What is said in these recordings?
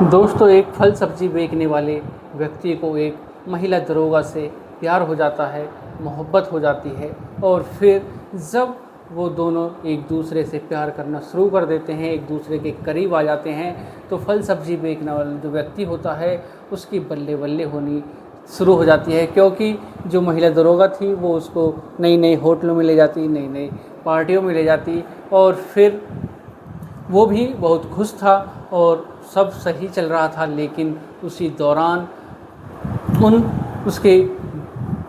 दोस्तों, एक फल सब्जी बेचने वाले व्यक्ति को एक महिला दरोगा से प्यार हो जाता है, मोहब्बत हो जाती है। और फिर जब वो दोनों एक दूसरे से प्यार करना शुरू कर देते हैं, एक दूसरे के करीब आ जाते हैं, तो फल सब्जी बेचने वाला जो व्यक्ति होता है उसकी बल्ले बल्ले होनी शुरू हो जाती है। क्योंकि जो महिला दरोगा थी वो उसको नई नई होटलों में ले जाती, नई नई पार्टियों में ले जाती, और फिर वो भी बहुत खुश था और सब सही चल रहा था। लेकिन उसी दौरान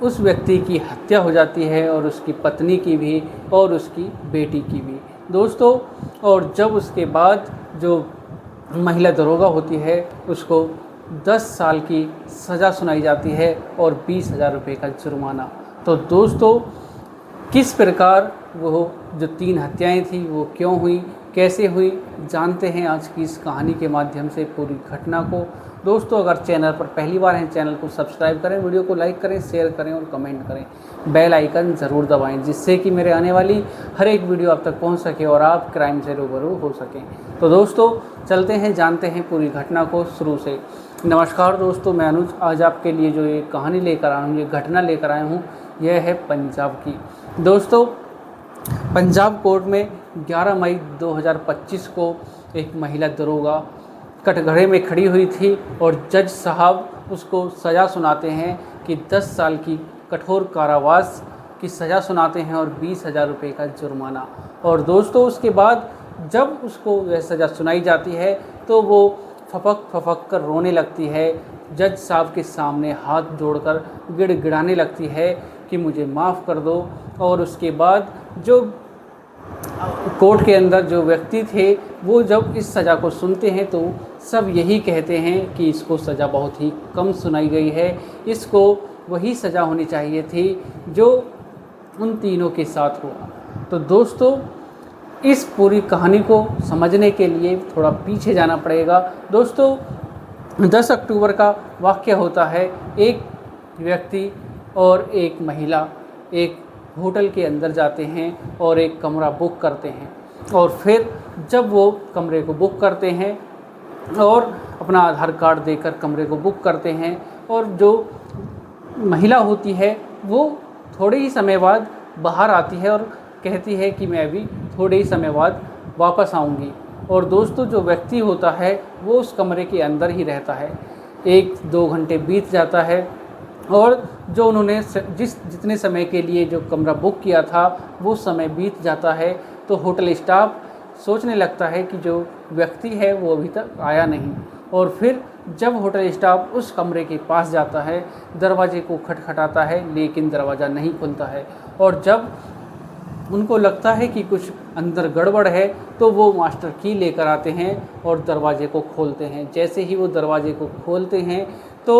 उस व्यक्ति की हत्या हो जाती है, और उसकी पत्नी की भी और उसकी बेटी की भी दोस्तों। और जब उसके बाद जो महिला दरोगा होती है उसको 10 साल की सज़ा सुनाई जाती है और 20,000 रुपये का जुर्माना। तो दोस्तों, किस प्रकार वो जो 3 हत्याएं थी वो क्यों हुई, कैसे हुई, जानते हैं आज की इस कहानी के माध्यम से पूरी घटना को। दोस्तों, अगर चैनल पर पहली बार हैं चैनल को सब्सक्राइब करें, वीडियो को लाइक करें, शेयर करें और कमेंट करें। बेल आइकन ज़रूर दबाएं जिससे कि मेरे आने वाली हर एक वीडियो आप तक पहुंच सके और आप क्राइम से रूबरू हो सकें। तो दोस्तों, चलते हैं, जानते हैं पूरी घटना को शुरू से। नमस्कार दोस्तों, मैं अनुज आज आपके लिए जो ये कहानी लेकर आया हूँ, ये घटना लेकर आया हूँ, यह है पंजाब की। दोस्तों, पंजाब कोर्ट में 11 मई 2025 को एक महिला दरोगा कटघरे में खड़ी हुई थी और जज साहब उसको सज़ा सुनाते हैं कि 10 साल की कठोर कारावास की सज़ा सुनाते हैं और 20,000 रुपये का जुर्माना। और दोस्तों, उसके बाद जब उसको वह सज़ा सुनाई जाती है तो वो फपक कर रोने लगती है, जज साहब के सामने हाथ जोड़कर गिड़गिड़ाने लगती है कि मुझे माफ़ कर दो। और उसके बाद जो कोर्ट के अंदर जो व्यक्ति थे वो जब इस सज़ा को सुनते हैं तो सब यही कहते हैं कि इसको सज़ा बहुत ही कम सुनाई गई है, इसको वही सज़ा होनी चाहिए थी जो उन तीनों के साथ हुआ। तो दोस्तों, इस पूरी कहानी को समझने के लिए थोड़ा पीछे जाना पड़ेगा। दोस्तों, 10 अक्टूबर का वाक़या होता है। एक व्यक्ति और एक महिला एक होटल के अंदर जाते हैं और एक कमरा बुक करते हैं। और फिर जब वो कमरे को बुक करते हैं और अपना आधार कार्ड देकर कमरे को बुक करते हैं, और जो महिला होती है वो थोड़े ही समय बाद बाहर आती है और कहती है कि मैं अभी थोड़े ही समय बाद वापस आऊँगी। और दोस्तों, जो व्यक्ति होता है वो उस कमरे के अंदर ही रहता है। 1-2 घंटे बीत जाता है और जो उन्होंने जितने समय के लिए जो कमरा बुक किया था वो समय बीत जाता है। तो होटल स्टाफ सोचने लगता है कि जो व्यक्ति है वो अभी तक आया नहीं। और फिर जब होटल स्टाफ उस कमरे के पास जाता है, दरवाजे को खटखटाता है लेकिन दरवाज़ा नहीं खुलता है। और जब उनको लगता है कि कुछ अंदर गड़बड़ है तो वो मास्टर की लेकर आते हैं और दरवाजे को खोलते हैं। जैसे ही वो दरवाजे को खोलते हैं तो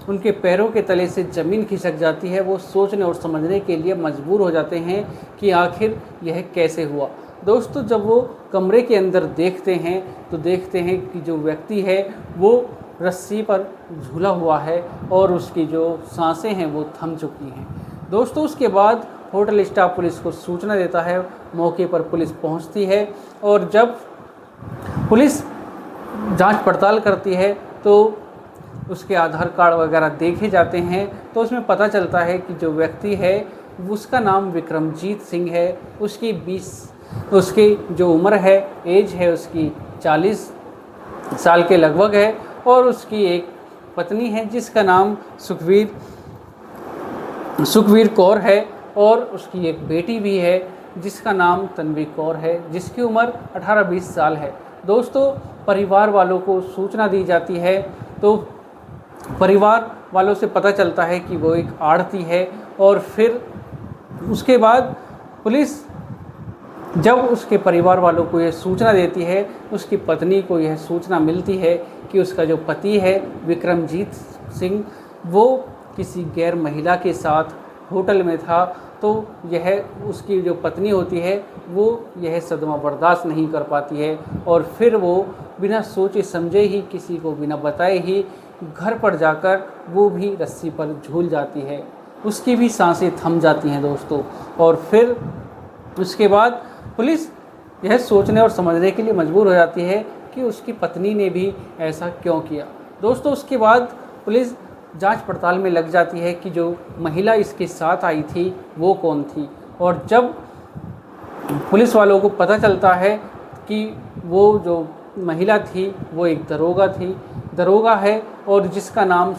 उनके पैरों के तले से ज़मीन खिसक जाती है। वो सोचने और समझने के लिए मजबूर हो जाते हैं कि आखिर यह कैसे हुआ। दोस्तों, जब वो कमरे के अंदर देखते हैं तो देखते हैं कि जो व्यक्ति है वो रस्सी पर झूला हुआ है और उसकी जो सांसें हैं वो थम चुकी हैं। दोस्तों, उसके बाद होटल स्टाफ पुलिस को सूचना देता है। मौके पर पुलिस पहुंचती है और जब पुलिस जांच पड़ताल करती है तो उसके आधार कार्ड वगैरह देखे जाते हैं। तो उसमें पता चलता है कि जो व्यक्ति है उसका नाम विक्रमजीत सिंह है। उसकी जो उम्र है, एज है उसकी 40 साल के लगभग है। और उसकी एक पत्नी है जिसका नाम सुखवीर कौर है। और उसकी एक बेटी भी है जिसका नाम तन्वी कौर है, जिसकी उम्र 18-20 साल है। दोस्तों, परिवार वालों को सूचना दी जाती है तो परिवार वालों से पता चलता है कि वो एक आढ़ती है। और फिर उसके बाद पुलिस जब उसके परिवार वालों को यह सूचना देती है, उसकी पत्नी को यह सूचना मिलती है कि उसका जो पति है विक्रमजीत सिंह वो किसी गैर महिला के साथ होटल में था। तो यह उसकी जो पत्नी होती है वो यह सदमा बर्दाश्त नहीं कर पाती है और फिर वो बिना सोचे समझे ही, किसी को बिना बताए ही घर पर जाकर वो भी रस्सी पर झूल जाती है। उसकी भी सांसें थम जाती हैं दोस्तों। और फिर उसके बाद पुलिस यह सोचने और समझने के लिए मजबूर हो जाती है कि उसकी पत्नी ने भी ऐसा क्यों किया। दोस्तों उसके बाद पुलिस जांच पड़ताल में लग जाती है कि जो महिला इसके साथ आई थी वो कौन थी। और जब पुलिस वालों को पता चलता है कि वो जो महिला थी वो एक दरोगा है और जिसका नाम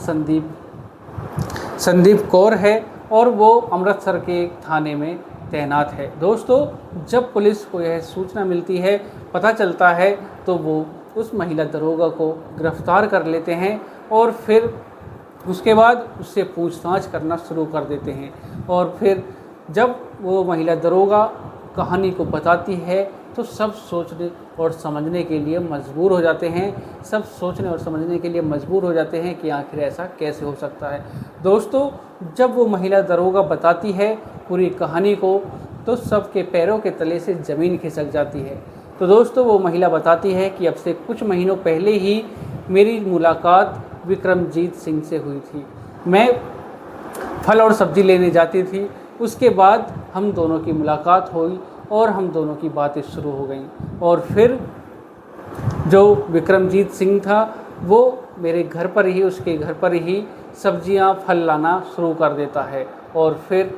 संदीप कौर है और वो अमृतसर के एक थाने में तैनात है। दोस्तों जब पुलिस को यह सूचना मिलती है, पता चलता है, तो वो उस महिला दरोगा को गिरफ्तार कर लेते हैं और फिर उसके बाद उससे पूछताछ करना शुरू कर देते हैं। और फिर जब वो महिला दरोगा कहानी को बताती है तो सब सोचने और समझने के लिए मजबूर हो जाते हैं कि आखिर ऐसा कैसे हो सकता है। दोस्तों जब वो महिला दरोगा बताती है पूरी कहानी को तो सबके पैरों के तले से ज़मीन खिसक जाती है। तो दोस्तों वो महिला बताती है कि अब से कुछ महीनों पहले ही मेरी मुलाकात विक्रमजीत सिंह से हुई थी। मैं फल और सब्ज़ी लेने जाती थी, उसके बाद हम दोनों की मुलाकात हुई और हम दोनों की बातें शुरू हो गईं। और फिर जो विक्रमजीत सिंह था वो मेरे घर पर ही, उसके घर पर ही सब्जियां फल लाना शुरू कर देता है और फिर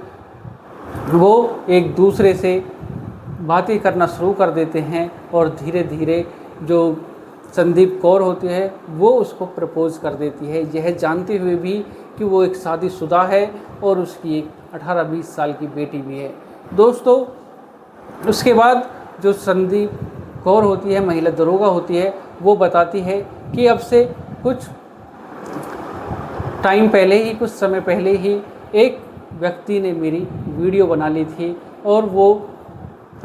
वो एक दूसरे से बातें करना शुरू कर देते हैं और धीरे धीरे जो संदीप कौर होती है वो उसको प्रपोज़ कर देती है, यह जानते हुए भी कि वो एक शादीशुदा है और उसकी एक 18-20 साल की बेटी भी है। दोस्तों उसके बाद जो संदीप कौर होती है, महिला दरोगा होती है, वो बताती है कि अब से कुछ समय पहले ही एक व्यक्ति ने मेरी वीडियो बना ली थी और वो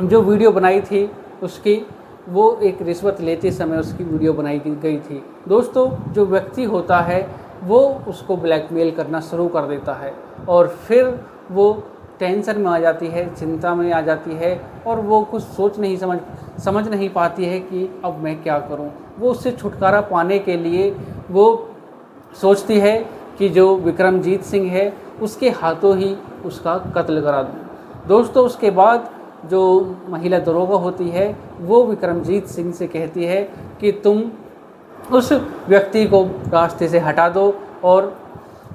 जो वीडियो बनाई थी वो एक रिश्वत लेते समय उसकी वीडियो बनाई गई थी। दोस्तों जो व्यक्ति होता है वो उसको ब्लैकमेल करना शुरू कर देता है और फिर वो टेंशन में आ जाती है, चिंता में आ जाती है और वो कुछ समझ नहीं पाती है कि अब मैं क्या करूं। वो उससे छुटकारा पाने के लिए वो सोचती है कि जो विक्रमजीत सिंह है उसके हाथों ही उसका कत्ल करा दूं। दोस्तों उसके बाद जो महिला दरोगा होती है वो विक्रमजीत सिंह से कहती है कि तुम उस व्यक्ति को रास्ते से हटा दो और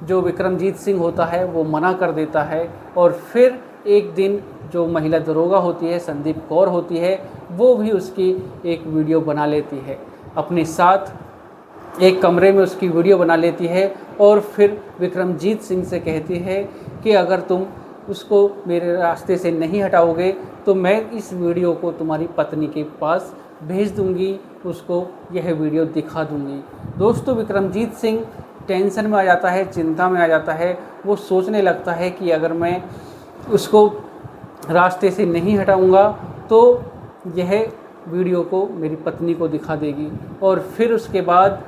जो विक्रमजीत सिंह होता है वो मना कर देता है। और फिर एक दिन जो महिला दरोगा होती है, संदीप कौर होती है, वो भी उसकी एक वीडियो बना लेती है, अपने साथ एक कमरे में उसकी वीडियो बना लेती है और फिर विक्रमजीत सिंह से कहती है कि अगर तुम उसको मेरे रास्ते से नहीं हटाओगे तो मैं इस वीडियो को तुम्हारी पत्नी के पास भेज दूंगी, उसको यह वीडियो दिखा दूंगी। दोस्तों विक्रमजीत सिंह टेंशन में आ जाता है, चिंता में आ जाता है। वो सोचने लगता है कि अगर मैं उसको रास्ते से नहीं हटाऊंगा तो यह वीडियो को मेरी पत्नी को दिखा देगी। और फिर उसके बाद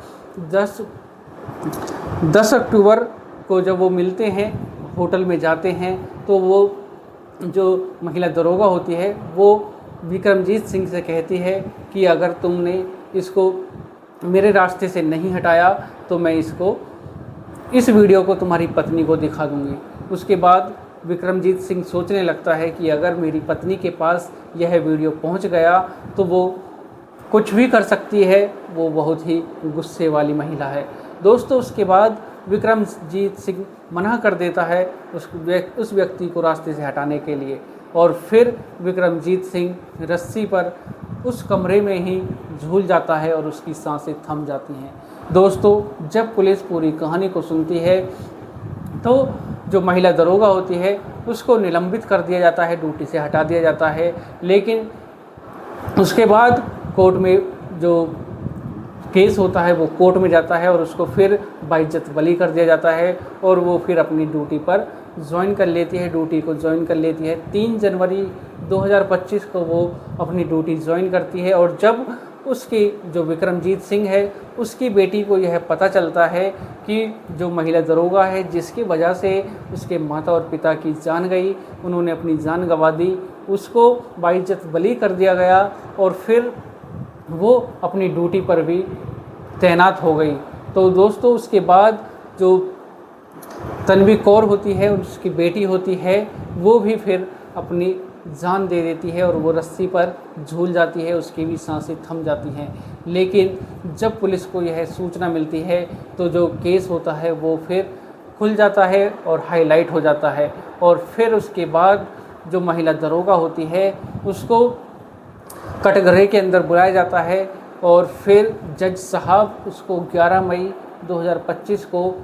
10 अक्टूबर को जब वो मिलते हैं, होटल में जाते हैं, तो वो जो महिला दरोगा होती है वो विक्रमजीत सिंह से कहती है कि अगर तुमने इसको मेरे रास्ते से नहीं हटाया तो मैं इस वीडियो को तुम्हारी पत्नी को दिखा दूंगी। उसके बाद विक्रमजीत सिंह सोचने लगता है कि अगर मेरी पत्नी के पास यह वीडियो पहुंच गया तो वो कुछ भी कर सकती है, वो बहुत ही गुस्से वाली महिला है। दोस्तों उसके बाद विक्रमजीत सिंह मना कर देता है उस व्यक्ति को रास्ते से हटाने के लिए और फिर विक्रमजीत सिंह रस्सी पर उस कमरे में ही झूल जाता है और उसकी सांसें थम जाती हैं। दोस्तों जब पुलिस पूरी कहानी को सुनती है तो जो महिला दरोगा होती है उसको निलंबित कर दिया जाता है, ड्यूटी से हटा दिया जाता है। लेकिन उसके बाद कोर्ट में जो केस होता है वो कोर्ट में जाता है और उसको फिर बाइज्जत बरी कर दिया जाता है और वो फिर अपनी ड्यूटी पर ज्वाइन कर लेती है। 3 जनवरी 2025 को वो अपनी ड्यूटी ज्वाइन करती है। और जब उसकी जो विक्रमजीत सिंह है उसकी बेटी को यह पता चलता है कि जो महिला दरोगा है जिसकी वजह से उसके माता और पिता की जान गई, उन्होंने अपनी जान गंवा दी, उसको बाइज्जत बरी कर दिया गया और फिर वो अपनी ड्यूटी पर भी तैनात हो गई। तो दोस्तों उसके बाद जो तन्वी कौर होती है, उसकी बेटी होती है, वो भी फिर अपनी जान दे देती है और वो रस्सी पर झूल जाती है, उसकी भी सांसें थम जाती हैं। लेकिन जब पुलिस को यह सूचना मिलती है तो जो केस होता है वो फिर खुल जाता है और हाईलाइट हो जाता है, और फिर उसके बाद जो महिला दरोगा होती है उसको कटघरे के अंदर बुलाया जाता है, और फिर जज साहब उसको 11 मई 2025 को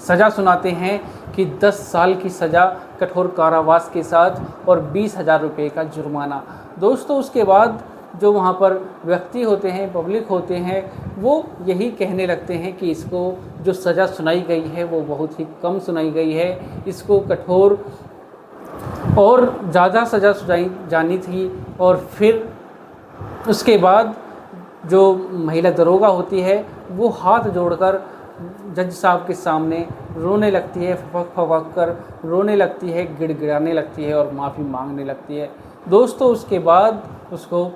सज़ा सुनाते हैं कि 10 साल की सज़ा कठोर कारावास के साथ और 20,000 रुपये का जुर्माना। दोस्तों उसके बाद जो वहाँ पर व्यक्ति होते हैं, पब्लिक होते हैं, वो यही कहने लगते हैं कि इसको जो सज़ा सुनाई गई है वो बहुत ही कम सुनाई गई है, इसको कठोर और ज़्यादा सज़ा सुनाई जानी थी। और फिर उसके बाद जो महिला दरोगा होती है वो हाथ जोड़कर जज साहब के सामने रोने लगती है, फपक फपक कर रोने लगती है, गिड़गिड़ाने लगती है और माफ़ी मांगने लगती है। दोस्तों उसके बाद उसको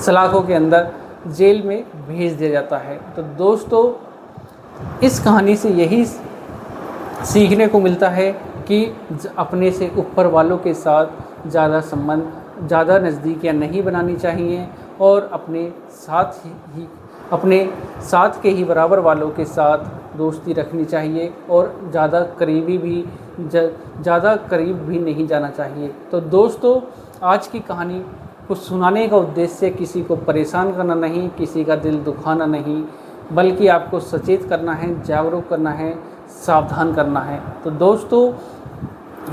सलाखों के अंदर जेल में भेज दिया जाता है। तो दोस्तों इस कहानी से यही सीखने को मिलता है कि अपने से ऊपर वालों के साथ ज़्यादा संबंध, ज़्यादा नज़दीकियाँ नहीं बनानी चाहिए, और अपने साथ के ही बराबर वालों के साथ दोस्ती रखनी चाहिए, और ज़्यादा करीब भी नहीं जाना चाहिए। तो दोस्तों आज की कहानी को सुनाने का उद्देश्य किसी को परेशान करना नहीं, किसी का दिल दुखाना नहीं, बल्कि आपको सचेत करना है, जागरूक करना है, सावधान करना है। तो दोस्तों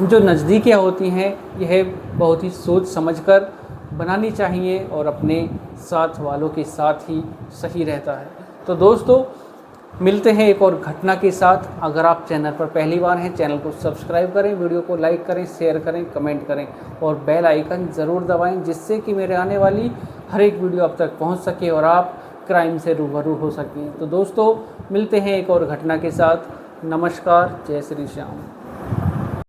जो नज़दीकियाँ होती हैं यह बहुत ही सोच समझकर बनानी चाहिए, और अपने साथ वालों के साथ ही सही रहता है। तो दोस्तों मिलते हैं एक और घटना के साथ। अगर आप चैनल पर पहली बार हैं, चैनल को सब्सक्राइब करें, वीडियो को लाइक करें, शेयर करें, कमेंट करें और बेल आइकन ज़रूर दबाएं, जिससे कि मेरे आने वाली हर एक वीडियो आप तक पहुंच सके और आप क्राइम से रूबरू हो सकें। तो दोस्तों मिलते हैं एक और घटना के साथ। नमस्कार, जय श्री श्याम।